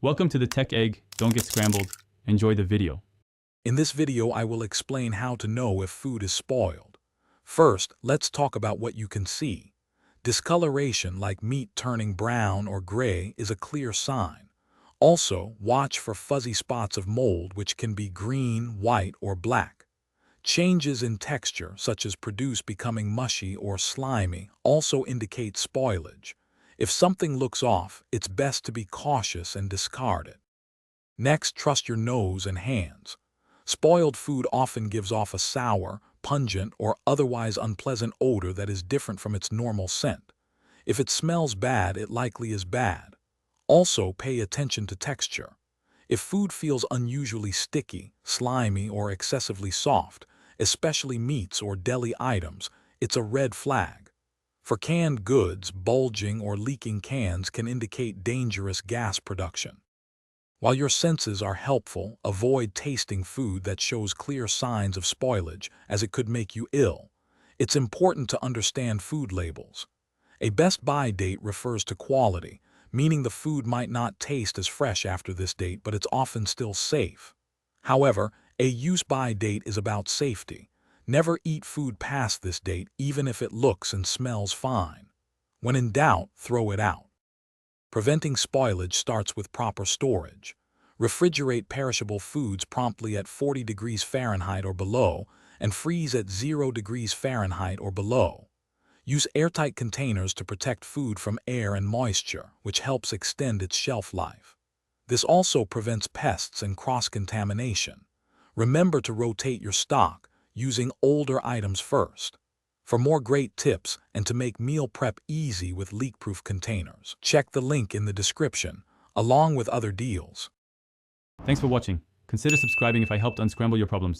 Welcome to the Tech Egg. Don't get scrambled. Enjoy the video. In this video, I will explain how to know if food is spoiled. First, let's talk about what you can see. Discoloration, like meat turning brown or gray, is a clear sign. Also, watch for fuzzy spots of mold, which can be green, white, or black. Changes in texture, such as produce becoming mushy or slimy, also indicate spoilage. If something looks off, it's best to be cautious and discard it. Next, trust your nose and hands. Spoiled food often gives off a sour, pungent, or otherwise unpleasant odor that is different from its normal scent. If it smells bad, it likely is bad. Also, pay attention to texture. If food feels unusually sticky, slimy, or excessively soft, especially meats or deli items, it's a red flag. For canned goods, bulging or leaking cans can indicate dangerous gas production. While your senses are helpful, avoid tasting food that shows clear signs of spoilage, as it could make you ill. It's important to understand food labels. A best buy date refers to quality, meaning the food might not taste as fresh after this date, but it's often still safe. However, a use-by date is about safety. Never eat food past this date, even if it looks and smells fine. When in doubt, throw it out. Preventing spoilage starts with proper storage. Refrigerate perishable foods promptly at 40 degrees Fahrenheit or below, and freeze at 0 degrees Fahrenheit or below. Use airtight containers to protect food from air and moisture, which helps extend its shelf life. This also prevents pests and cross-contamination. Remember to rotate your stock, using older items first. For more great tips and to make meal prep easy with leak-proof containers, check the link in the description, along with other deals. Thanks for watching. Consider subscribing if I helped unscramble your problems.